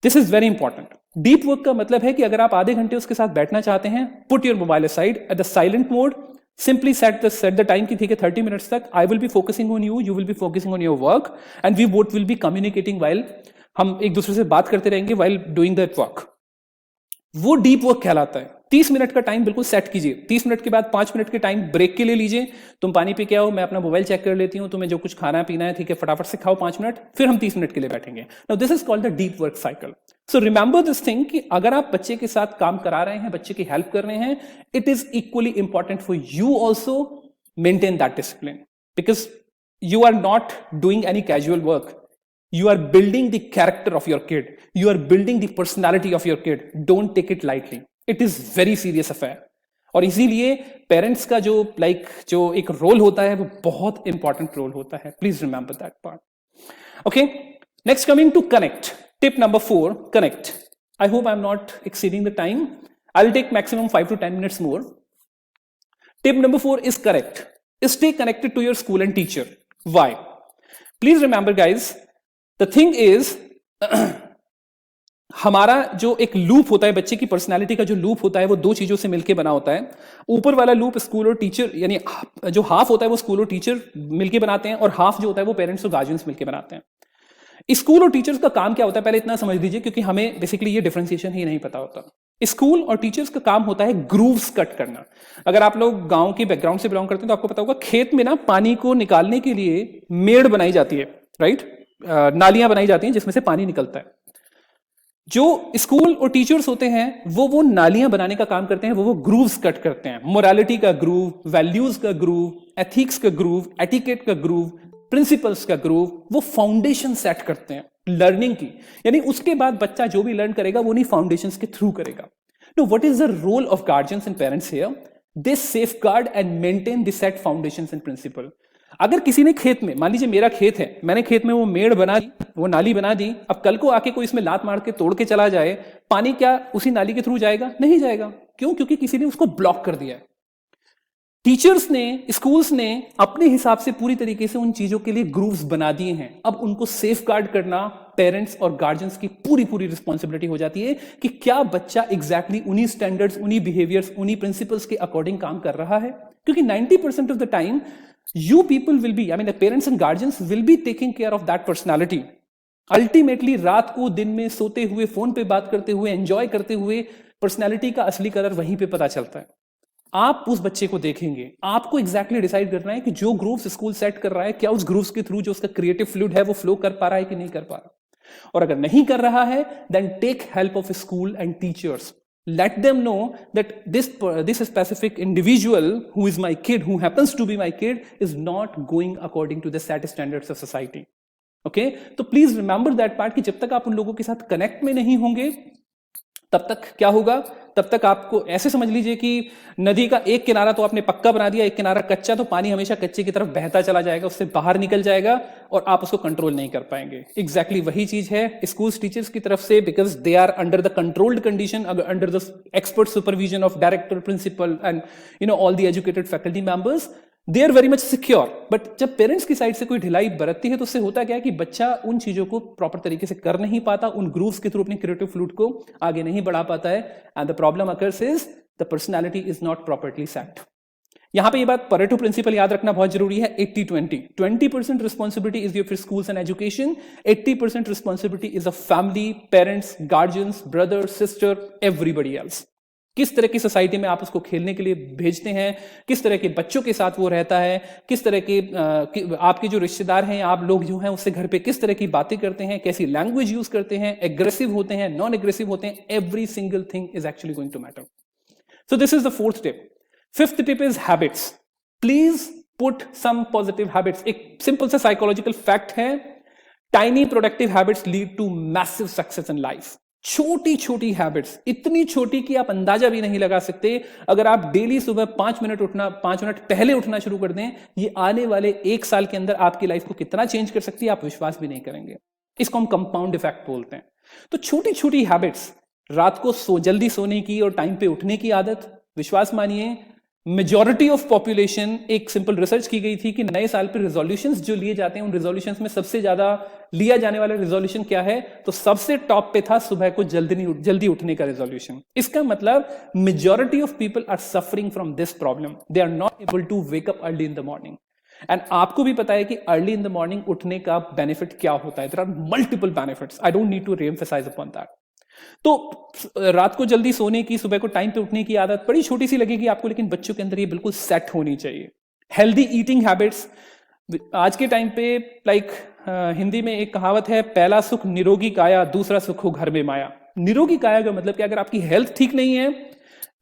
This is very important. Deep work का मतलब है कि अगर आप आधे घंटे उसके साथ बैठना चाहते हैं, put your mobile aside at the silent mode, simply set the time की ठीक है 30 मिनट्स तक, I will be focusing on you, you will be focusing on your work, and we both will be communicating while, हम एक दूसरे से बात करते रहेंगे वाइल डूइंग दैट वर्क। वो डीप वर्क कहलाता है। 30 मिनट का टाइम बिल्कुल सेट कीजिए, 30 मिनट के बाद 5 मिनट के टाइम ब्रेक के लिए लीजिए, तुम पानी पी के आओ, मैं अपना मोबाइल चेक कर लेती हूँ, तुम्हें जो कुछ खाना पीना है ठीक है फटाफट से खाओ 5 मिनट, फिर हम 30 मिनट के लिए बैठेंगे। Now this is called the deep work cycle. So remember this thing कि अगर आप बच्चे के साथ काम करा रहे हैं, बच्चे की हेल्प कर रहे हैं, it is equally important for you also maintain that discipline, because you are not doing any casual work, you are building the character of your kid, you are building the personality of your kid, don't take it lightly, it is very serious affair। और इसीलिए पेरेंट्स का जो जो एक रोल होता है वो बहुत इंपॉर्टेंट रोल होता है, please remember that part. Okay, next coming to connect, tip number 4, connect. I hope I am not exceeding the time, I will take maximum 5 to 10 minutes more। Tip number 4 is correct, stay connected to your school and teacher। why? Please remember guys, the thing is हमारा जो एक लूप होता है, बच्चे की पर्सनालिटी का जो लूप होता है वो 2 चीजों से मिलकर बना होता है। ऊपर वाला लूप स्कूल और टीचर, यानी जो हाफ होता है वो स्कूल और टीचर मिलकर बनाते हैं, और हाफ जो होता है वो पेरेंट्स और गार्जियंस मिलकर बनाते हैं। स्कूल और टीचर्स का काम क्या होता है पहले इतना समझ लीजिए, क्योंकि हमें बेसिकली ये डिफरेंशिएशन ही नहीं पता होता। स्कूल और टीचर्स का काम होता है ग्रूव्स कट करना। अगर आप लोग गांव के बैकग्राउंड से बिलोंग करते हैं तो आपको पता होगा, खेत में ना पानी को निकालने के लिए मेड़ बनाई जाती है, राइट, नालियां बनाई जाती हैं जिसमें से पानी निकलता है। जो स्कूल और टीचर्स होते हैं वो नालियां बनाने का काम करते हैं, वो ग्रूव्स कट करते हैं। मोरालिटी का ग्रूव, वैल्यूज का ग्रूव, एथिक्स का ग्रूव, एटिकेट का ग्रूव, प्रिंसिपल्स का ग्रूव, वो फाउंडेशन सेट करते हैं। लर्निंग की, यानी उसके बाद बच्चा जो भी लर्न करेगा वो उन्हीं फाउंडेशंस के थ्रू करेगा। No, what is the role of guardians and parents here? They safeguard and maintain the set foundations and principle. अगर किसी ने खेत में, मान लीजिए मेरा खेत है, मैंने खेत में वो मेड़ बना दी, वो नाली बना दी, अब कल को आके कोई इसमें लात मार के तोड़ के चला जाए, पानी क्या उसी नाली के थ्रू जाएगा? नहीं जाएगा। क्यों? क्योंकि किसी ने उसको ब्लॉक कर दिया है। टीचर्स ने, स्कूल्स ने अपने हिसाब से पूरी तरीके से उन चीजों के लिए ग्रूव्स बना दिए हैं। अब उनको सेफगार्ड करना पेरेंट्स और गार्जियंस की पूरी पूरी रिस्पॉन्सिबिलिटी हो जाती है कि क्या बच्चा एग्जैक्टली उन्हीं स्टैंडर्ड्स, उन्हीं बिहेवियर्स, उन्हीं प्रिंसिपल्स के अकॉर्डिंग काम कर रहा है। क्योंकि 90% of the time you people will be, I mean the parents and guardians will be taking care of that personality. Ultimately रात को दिन में सोते हुए, फोन पे बात करते हुए, एंजॉय करते हुए पर्सनालिटी का असली कलर वहीं पे पता चलता है। आप उस बच्चे को देखेंगे, आपको एग्जैक्टली डिसाइड करना है कि जो ग्रुप्स स्कूल सेट कर रहा है, क्या उस ग्रुप्स के थ्रू जो उसका क्रिएटिव फ्लूइड है वो फ्लो कर पा रहा है कि नहीं कर पा रहा। और अगर नहीं कर रहा है, then take help of school and teachers. Let them know that this specific individual who is my kid, who happens to be my kid, is not going according to the set standards of society. Okay? तो प्लीज रिमेंबर दैट पार्ट कि जब तक आप उन लोगों के साथ कनेक्ट में नहीं होंगे, तब तक क्या होगा? तब तक आपको ऐसे समझ लीजिए कि नदी का एक किनारा तो आपने पक्का बना दिया, एक किनारा कच्चा, तो पानी हमेशा कच्चे की तरफ बहता चला जाएगा, उससे बाहर निकल जाएगा और आप उसको कंट्रोल नहीं कर पाएंगे। एग्जैक्टली वही चीज है स्कूल्स टीचर्स की तरफ से, because they are under the controlled condition, under the expert supervision of director, principal and all the educated faculty members. They are very much secure. But जब पेरेंट्स की साइड से कोई ढिलाई बरतती है तो उससे होता क्या है कि बच्चा उन चीजों को प्रॉपर तरीके से कर नहीं पाता, उन ग्रूव्स के थ्रू अपने क्रिएटिव फ्लूइड को आगे नहीं बढ़ा पाता है, and the problem occurs is the personality is not properly set. यहां पे ये बात परेटो प्रिंसिपल याद रखना बहुत जरूरी है, 80-20। 20% responsibility is your schools and education, 80% responsibility is of family, parents, guardians, brother, sister, everybody else. किस तरह की सोसाइटी में आप उसको खेलने के लिए भेजते हैं, किस तरह के बच्चों के साथ वो रहता है, किस तरह के आपके जो रिश्तेदार हैं, आप लोग जो हैं उससे घर पे किस तरह की बातें करते हैं, कैसी लैंग्वेज यूज करते हैं, एग्रेसिव होते हैं, नॉन एग्रेसिव होते हैं, every single thing is actually going to matter. So this is the fourth tip. Fifth tip is habits. Please put some positive habits. एक सिंपल सा साइकोलॉजिकल फैक्ट है, tiny productive habits lead to massive success in life. छोटी छोटी हैबिट्स, इतनी छोटी कि आप अंदाजा भी नहीं लगा सकते। अगर आप डेली सुबह 5 मिनट पहले उठना शुरू कर दें, ये आने वाले 1 साल के अंदर आपकी लाइफ को कितना चेंज कर सकती है आप विश्वास भी नहीं करेंगे। इसको हम कंपाउंड इफेक्ट बोलते हैं। तो छोटी छोटी हैबिट्स, रात को जल्दी सोने की और टाइम पे उठने की आदत, विश्वास मानिए मेजॉरिटी ऑफ पॉपुलेशन, एक सिंपल रिसर्च की गई थी कि नए साल पर रिजोल्यूशंस जो लिए जाते हैं, उन रिजोल्यूशंस में सबसे ज्यादा लिया जाने वाला रिजोल्यूशन क्या है? तो सबसे टॉप पे था सुबह को जल्दी उठने का रिजोल्यूशन। इसका मतलब majority of people are suffering from this problem, they are not able to wake up early in the morning. And आपको भी पता है कि अर्ली इन द मॉर्निंग उठने का बेनिफिट क्या होता है। There are multiple benefits, I don't need to reemphasize upon that. तो रात को जल्दी सोने की, सुबह को टाइम पे उठने की आदत बड़ी छोटी सी लगेगी आपको, लेकिन बच्चों के अंदर ये बिल्कुल सेट होनी चाहिए। हेल्दी ईटिंग हैबिट्स, आज के टाइम पे हिंदी में एक कहावत है, पहला सुख निरोगी काया, दूसरा सुख हो घर में माया। निरोगी काया का मतलब कि अगर आपकी हेल्थ ठीक नहीं है,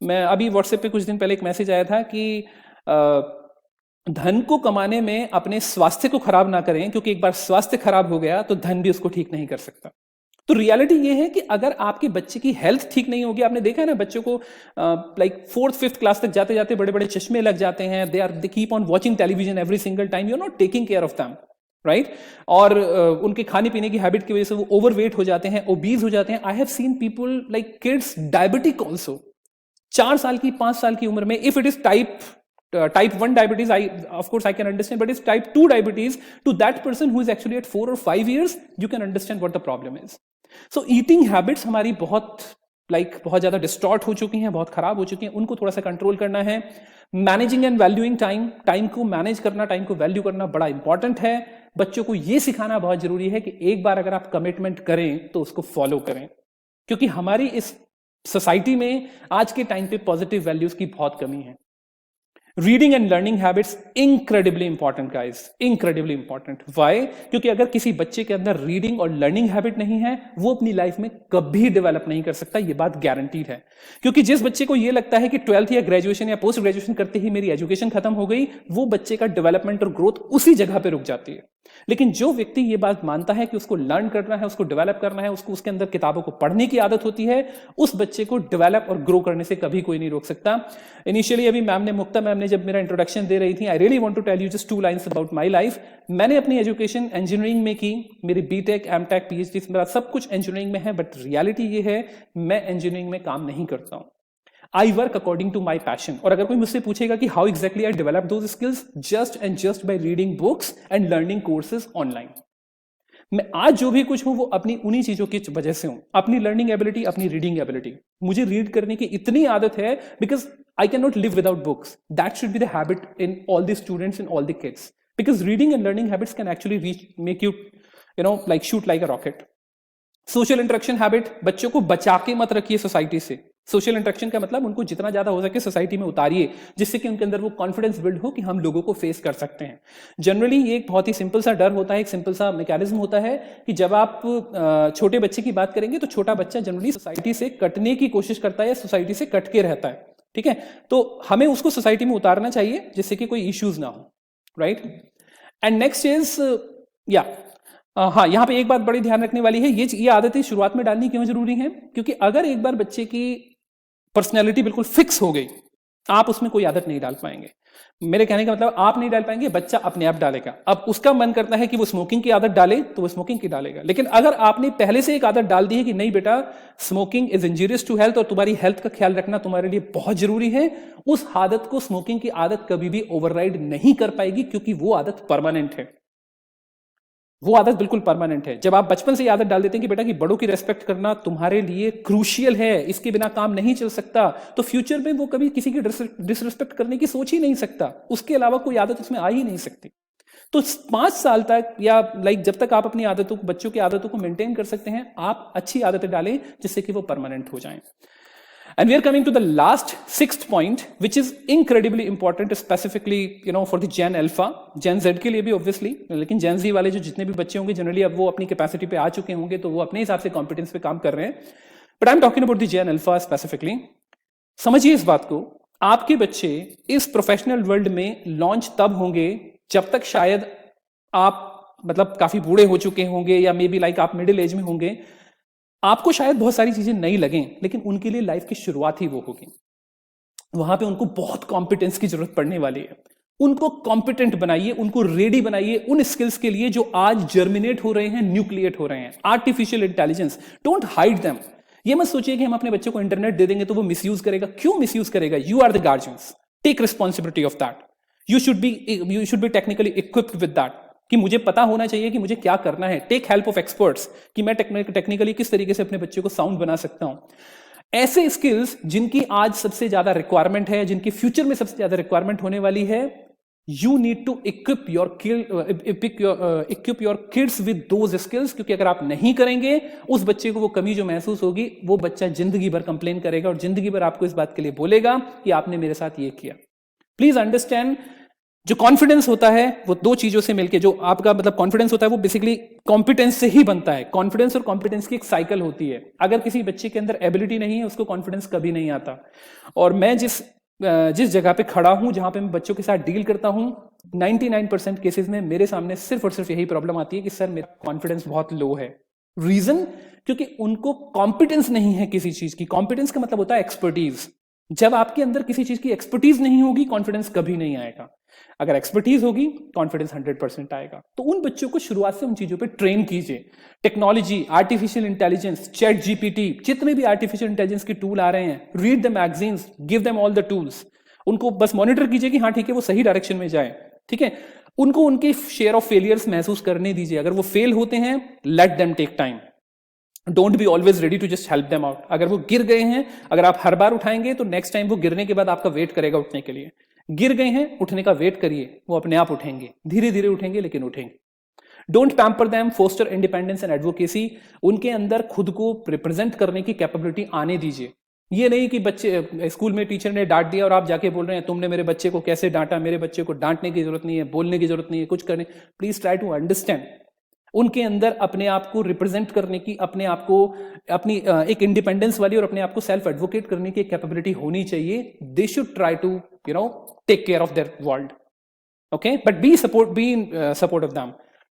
मैं अभी व्हाट्सएप पे कुछ दिन पहले एक मैसेज आया था कि धन को कमाने में अपने स्वास्थ्य को खराब ना करें, क्योंकि एक बार स्वास्थ्य खराब हो गया तो धन भी उसको ठीक नहीं कर सकता। तो रियलिटी ये है कि अगर आपके बच्चे की हेल्थ ठीक नहीं होगी, आपने देखा है ना बच्चों को 4th 5th क्लास तक जाते जाते बड़े बड़े चश्मे लग जाते हैं, they keep on watching television every single time, you are not taking care of them, right? और उनके खाने पीने की हैबिट की वजह से वो ओवरवेट हो जाते हैं, ओबीज हो जाते हैं। I have seen people like kids diabetic also, 4 साल की 5 साल की उम्र में। If it is type 1 diabetes, of course I can understand, but it's type 2 diabetes, to that person who is actually at 4 or 5 years, you can understand what the problem is. So eating habits हमारी बहुत ज्यादा डिस्टॉर्ट हो चुकी हैं, बहुत खराब हो चुकी हैं, उनको थोड़ा सा कंट्रोल करना है। Managing and valuing time, time को मैनेज करना, टाइम को वैल्यू करना बड़ा इंपॉर्टेंट है। बच्चों को यह सिखाना बहुत जरूरी है कि एक बार अगर आप कमिटमेंट करें तो उसको फॉलो करें, क्योंकि हमारी इस सोसाइटी में आज के टाइम पे पॉजिटिव वैल्यूज की बहुत कमी है। Reading and learning habits incredibly important guys, incredibly important. Why? क्योंकि अगर किसी बच्चे के अंदर रीडिंग और लर्निंग हैबिट नहीं है, वो अपनी लाइफ में कभी डेवलप नहीं कर सकता, ये बात गारंटीड है। क्योंकि जिस बच्चे को ये लगता है कि 12th या ग्रेजुएशन या पोस्ट ग्रेजुएशन करते ही मेरी एजुकेशन खत्म हो गई, वो बच्चे का डेवलपमेंट और ग्रोथ उसी जगह पे रुक जाती है। लेकिन जो व्यक्ति ये बात मानता है कि उसको लर्न करना है, उसको डेवलप करना है, उसको उसके अंदर किताबों को पढ़ने की आदत होती है, उस बच्चे को डेवलप और ग्रो करने से कभी कोई नहीं रोक सकता। इनिशियली अभी मुक्ता मैम ने जब मेरा इंट्रोडक्शन दे रही थी, I really want to tell you just 2 lines about my life. मैंने अपनी एजुकेशन इंजीनियरिंग में की, मेरी बीटेक, एमटेक, पीएचडी, मेरा सब कुछ इंजीनियरिंग में है, बट रियलिटी ये है मैं इंजीनियरिंग में काम नहीं करता हूं। I work according to my passion. और अगर कोई मुझसे पूछेगा कि how exactly I develop those skills, just and just by reading books and learning courses online. मैं आज जो भी कुछ हूं वो अपनी उन्हीं चीजों की वजह से हूं, अपनी लर्निंग एबिलिटी, अपनी रीडिंग एबिलिटी। मुझे रीड करने की इतनी आदत है because I can not live without books. That should be the habit in all the students, in all the kids, because reading and learning habits can actually reach make you like shoot like a rocket. Social interaction habit, बच्चों को बचा के मत रखिए सोसाइटी से। सोशल इंटरेक्शन का मतलब उनको जितना ज्यादा हो सके सोसाइटी में उतारिए, जिससे कि उनके अंदर वो कॉन्फिडेंस बिल्ड हो कि हम लोगों को फेस कर सकते हैं। जनरली ये एक बहुत ही सिंपल सा डर होता है, एक सिंपल सा मैकेनिज्म होता है कि जब आप छोटे बच्चे की बात करेंगे तो छोटा बच्चा जनरली सोसाइटी से कटने की कोशिश करता है या सोसाइटी से कट के रहता है, ठीक है। तो हमें उसको सोसाइटी में उतारना चाहिए जिससे कि कोई इश्यूज ना हो, राइट। एंड नेक्स्ट इज हाँ, यहां पे एक बात बड़ी ध्यान रखने वाली है, ये आदतें शुरुआत में डालनी क्यों जरूरी है? क्योंकि अगर एक बार बच्चे की पर्सनैलिटी बिल्कुल फिक्स हो गई, आप उसमें कोई आदत नहीं डाल पाएंगे। मेरे कहने का मतलब आप नहीं डाल पाएंगे, बच्चा अपने आप डालेगा। अब उसका मन करता है कि वो स्मोकिंग की आदत डाले तो वो स्मोकिंग की डालेगा। लेकिन अगर आपने पहले से एक आदत डाल दी है कि नहीं बेटा, smoking is injurious to health और तुम्हारी हेल्थ का ख्याल रखना तुम्हारे लिए बहुत जरूरी है, उस आदत को, स्मोकिंग की आदत कभी भी ओवरराइड नहीं कर पाएगी, क्योंकि वो आदत परमानेंट है। वो आदत बिल्कुल परमानेंट है। जब आप बचपन से आदत डाल देते हैं कि बेटा कि बड़ों की रेस्पेक्ट करना तुम्हारे लिए क्रूशियल है, इसके बिना काम नहीं चल सकता, तो फ्यूचर में वो कभी किसी की डिसरिस्पेक्ट करने की सोच ही नहीं सकता, उसके अलावा कोई आदत उसमें आ ही नहीं सकती। तो 5 साल तक या जब तक आप अपनी आदतों को, बच्चों की आदतों को मेंटेन कर सकते हैं, आप अच्छी आदतें डालें जिससे कि वो परमानेंट हो जाएं। And we are coming to the last 6th point, which is incredibly important, specifically, for the Gen Alpha, Gen Z के लिए भी obviously, लेकिन Gen Z वाले जो जितने भी बच्चे होंगे जनरली अब वो अपनी कैपेसिटी पे आ चुके होंगे, तो वो अपने हिसाब से कॉम्पिटेंस पे काम कर रहे हैं। But I'm talking about the Gen Alpha specifically. समझिए इस बात को, आपके बच्चे इस प्रोफेशनल वर्ल्ड में लॉन्च तब होंगे जब तक शायद आप काफी बूढ़े हो चुके होंगे या मे बी आप मिडिल एज में होंगे। आपको शायद बहुत सारी चीजें नहीं लगें, लेकिन उनके लिए लाइफ की शुरुआत ही वो होगी। वहां पे उनको बहुत कॉम्पिटेंस की जरूरत पड़ने वाली है। उनको कॉम्पिटेंट बनाइए, उनको रेडी बनाइए उन स्किल्स के लिए जो आज जर्मिनेट हो रहे हैं, न्यूक्लिएट हो रहे हैं। Artificial intelligence, don't hide them. ये मत सोचिए कि हम अपने बच्चे को इंटरनेट दे देंगे तो वो मिसयूज करेगा। क्यों मिसयूज करेगा? You are the guardians, take responsibility of that. You should be technically equipped with that, कि मुझे पता होना चाहिए कि मुझे क्या करना है। टेक हेल्प ऑफ एक्सपर्ट्स, कि मैं टेक्निकली किस तरीके से अपने बच्चे को साउंड बना सकता हूं। ऐसे स्किल्स जिनकी आज सबसे ज्यादा रिक्वायरमेंट है, जिनकी फ्यूचर में सबसे ज्यादा रिक्वायरमेंट होने वाली है, you need to equip your kids with those skills. क्योंकि अगर आप नहीं करेंगे, उस बच्चे को वो कमी जो महसूस होगी, वो बच्चा जिंदगी भर कंप्लेन करेगा और जिंदगी भर आपको इस बात के लिए बोलेगा कि आपने मेरे साथ ये किया। प्लीज अंडरस्टैंड, जो कॉन्फिडेंस होता है वो 2 चीजों से मिलके, जो आपका कॉन्फिडेंस होता है वो बेसिकली कॉम्पिटेंस से ही बनता है। कॉन्फिडेंस और कॉम्पिटेंस की एक साइकिल होती है। अगर किसी बच्चे के अंदर एबिलिटी नहीं है, उसको कॉन्फिडेंस कभी नहीं आता। और मैं जिस जगह पे खड़ा हूं, जहां पे मैं बच्चों के साथ डील करता हूं, 99% केसेस में मेरे सामने सिर्फ और सिर्फ यही प्रॉब्लम आती है कि सर मेरा कॉन्फिडेंस बहुत लो है। रीजन, क्योंकि उनको कॉम्पिटेंस नहीं है किसी चीज की। कॉम्पिटेंस का मतलब होता है एक्सपर्टीज। जब आपके अंदर किसी चीज की एक्सपर्टीज नहीं होगी, कॉन्फिडेंस कभी नहीं आएगा। अगर एक्सपर्टीज होगी, कॉन्फिडेंस 100% आएगा। तो उन बच्चों को शुरुआत से उन चीजों पे ट्रेन कीजिए। Technology, artificial intelligence, chat GPT, जितने भी आर्टिफिशियल इंटेलिजेंस के टूल आ रहे हैं, read the magazines, give them all the tools. उनको बस मॉनिटर कीजिए कि हाँ ठीक है, वो सही डायरेक्शन में जाए, ठीक है। उनको उनके शेयर ऑफ फेलियर्स महसूस करने दीजिए। अगर वो फेल होते हैं, let them take time. Don't be always ready to just help them out. अगर वो गिर गए हैं, अगर आप हर बार उठाएंगे तो नेक्स्ट टाइम वो गिरने के बाद आपका वेट करेगा उठने के लिए। गिर गए हैं, उठने का वेट करिए, वो अपने आप उठेंगे, धीरे धीरे उठेंगे, लेकिन उठेंगे। Don't pamper them, foster independence and advocacy. उनके अंदर खुद को रिप्रेजेंट करने की कैपेबिलिटी आने दीजिए। ये नहीं कि बच्चे स्कूल में टीचर ने डांट दिया और आप जाके बोल रहे हैं तुमने मेरे बच्चे को कैसे डांटा, मेरे बच्चे को डांटने की जरूरत नहीं है, बोलने की जरूरत नहीं है, कुछ करने। Please try to understand. उनके अंदर अपने आप को रिप्रेजेंट करने की, अपने आप को अपनी एक इंडिपेंडेंस वाली और अपने आप को सेल्फ एडवोकेट करने की कैपेबिलिटी होनी चाहिए। They should try to take care of their world, okay, but be support of them,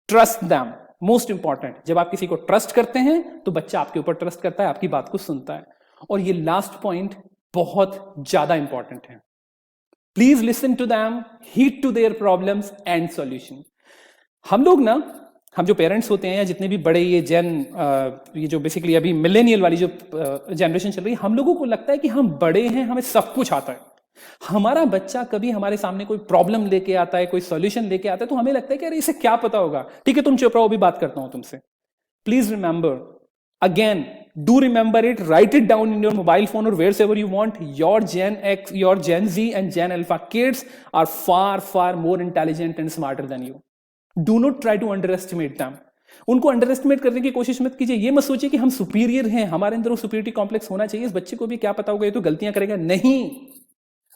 trust them, most important. जब आप किसी को ट्रस्ट करते हैं तो बच्चा आपके ऊपर ट्रस्ट करता है, आपकी बात को सुनता है। और ये लास्ट पॉइंट बहुत ज्यादा इंपॉर्टेंट है। Please listen to them, heed to their problems and solution. हम जो पेरेंट्स होते हैं या जितने भी बड़े ये जो बेसिकली अभी मिलेनियल वाली जो जनरेशन चल रही है, हम लोगों को लगता है कि हम बड़े हैं, हमें सब कुछ आता है। हमारा बच्चा कभी हमारे सामने कोई प्रॉब्लम लेके आता है, कोई सॉल्यूशन लेके आता है, तो हमें लगता है कि अरे इसे क्या पता होगा, ठीक है तुम चुप रहो, अभी बात करता हूं तुमसे। Please remember, again do remember it, write it down in your mobile phone or wherever you want. Your Gen X, your Gen Z and Gen Alpha kids are far more intelligent and smarter than you. Do not try to underestimate them. उनको अंडरएस्टिमेट करने की कोशिश मत कीजिए। ये मत सोचिए कि हम सुपीरियर हैं, हमारे अंदर वो सुपीरियरिटी कॉम्प्लेक्स होना चाहिए, इस बच्चे को भी क्या पता होगा, ये तो गलतियां करेगा। नहीं,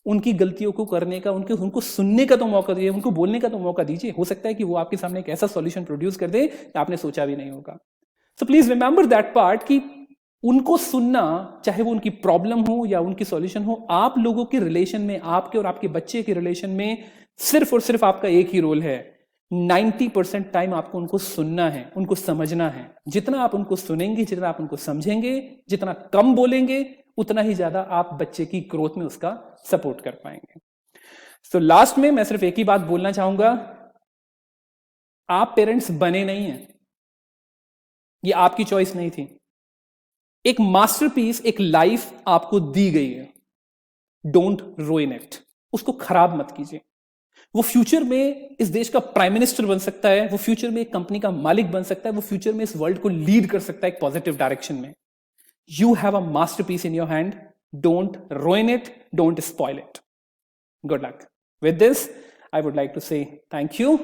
उनकी गलतियों को करने का, उनको सुनने का तो मौका दीजिए, उनको बोलने का तो मौका दीजिए। हो सकता है कि वो आपके सामने एक ऐसा सॉल्यूशन प्रोड्यूस कर दे आपने सोचा भी नहीं होगा। So please remember that part कि उनको सुनना, चाहे वो उनकी प्रॉब्लम हो या उनकी सॉल्यूशन हो, आप लोगों के रिलेशन में, आपके और आपके बच्चे के रिलेशन में सिर्फ और सिर्फ आपका एक ही रोल है। 90% टाइम आपको उनको सुनना है, उनको समझना है। जितना आप उनको सुनेंगे, जितना आप उनको समझेंगे, जितना कम बोलेंगे, उतना ही ज्यादा आप बच्चे की ग्रोथ में उसका सपोर्ट कर पाएंगे। तो लास्ट में मैं सिर्फ एक ही बात बोलना चाहूंगा, आप पेरेंट्स बने नहीं हैं, ये आपकी चॉइस नहीं थी। एक मास्टरपीस, एक लाइफ आपको दी गई है। डोंट रुइन इट, उसको खराब मत कीजिए। वो फ्यूचर में इस देश का प्राइम मिनिस्टर बन सकता है, वो फ्यूचर में एक कंपनी का मालिक बन सकता है, वो फ्यूचर में इस वर्ल्ड को लीड कर सकता है एक पॉजिटिव डायरेक्शन में। You have a masterpiece in your hand, don't ruin it, don't spoil it. Good luck. With this I would like to say thank you.